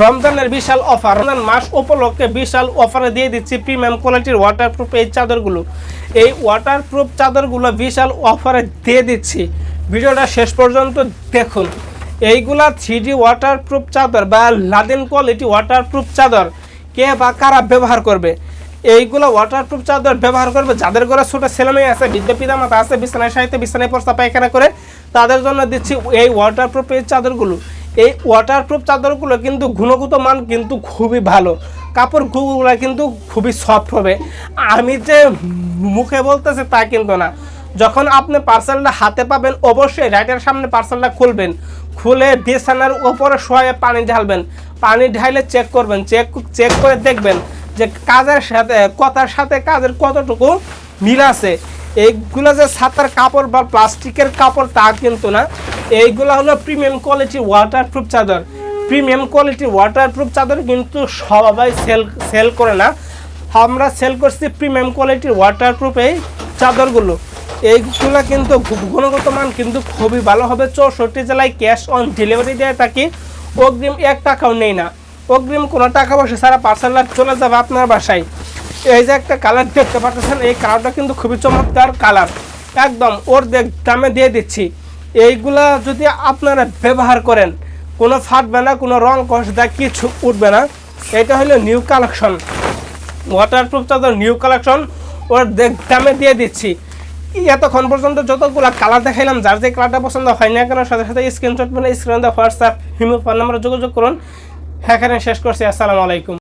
রমজানের বিশাল অফার, রমজান মাস উপলক্ষে বিশাল অফারে দিয়ে দিচ্ছি প্রিমিয়াম কোয়ালিটির ওয়াটারপ্রুফ এই চাদরগুলো। এই ওয়াটারপ্রুফ চাদরগুলো বিশাল অফারে দিয়ে দিচ্ছি, ভিডিওটা শেষ পর্যন্ত দেখুন। এইগুলা 3D ওয়াটারপ্রুফ চাদর বা লাদেন কোয়ালিটি ওয়াটারপ্রুফ চাদর কে বা কারা ব্যবহার করবে? এইগুলো ওয়াটারপ্রুফ চাদর ব্যবহার করবে যাদের ঘরে ছোটো ছেলেমেয়ে আছে, বৃদ্ধ পিতামাতা আছে, বিছানায় সাহিত্য বিছানায় পর্চা পায়খানা করে, তাদের জন্য দিচ্ছি এই ওয়াটারপ্রুফ এই চাদরগুলো। এই ওয়াটারপ্রুফ চাদরগুলো কিন্তু গুণগত মান কিন্তু খুবই ভালো, কাপড়গুলো কিন্তু খুবই সফট হবে। আমি যে মুখে বলতেছি তা কিন্তু না, যখন আপনি পার্সেলটা হাতে পাবেন অবশ্যই রাইটের সামনে পার্সেলটা খুলবেন, খুলে বিছানার উপরে শোয়ে পানি ঢালবেন, পানি ঢালে চেক করবেন, চেক করে দেখবেন যে কাজের সাথে কথার সাথে কাজের কতটুকু মিল আছে। এইগুলো যে ছাতার কাপড় বা প্লাস্টিকের কাপড় তা কিন্তু না, এইগুলো হলো প্রিমিয়াম কোয়ালিটি ওয়াটারপ্রুফ চাদর। প্রিমিয়াম কোয়ালিটি ওয়াটারপ্রুফ চাদর কিন্তু সবাই সেল করে না, আমরা সেল করছি প্রিমিয়াম কোয়ালিটির ওয়াটারপ্রুফ এই চাদরগুলো। এইগুলো কিন্তু গুণগত মান কিন্তু খুবই ভালো হবে। 64 জেলায় ক্যাশ অন ডেলিভারি দিয়ে থাকি, অগ্রিম 1 টাকাও নেই না, অগ্রিম কোনো টাকা পয়সা ছাড়া পার্সেলটা চলে যাবে আপনার বাসায়। এই যে একটা কালার দেখতে পাচ্ছেন, এই কালারটা কিন্তু খুবই চমৎকার কালার, একদম ওর দামে দিয়ে দিচ্ছি। এইগুলা যদি আপনারা ব্যবহার করেন কোনো ফাটবে না, কোনো রং কষদা কিছু উঠবে না। এটা হলো নিউ কালেকশন ওয়াটারপ্রুফ চাদর, নিউ কালেকশন, ওর দামে দিয়ে দিচ্ছি। এতক্ষণ পর্যন্ত যতগুলো কালার দেখাইলাম, যার যে কালারটা পছন্দ হয় না কেন সাথে সাথে স্ক্রিনশট মানে স্ক্রিনে হোয়াটসঅ্যাপ হিমো ফোন নাম্বারে যোগাযোগ করুন। এখানে শেষ করছি, আসসালামু আলাইকুম।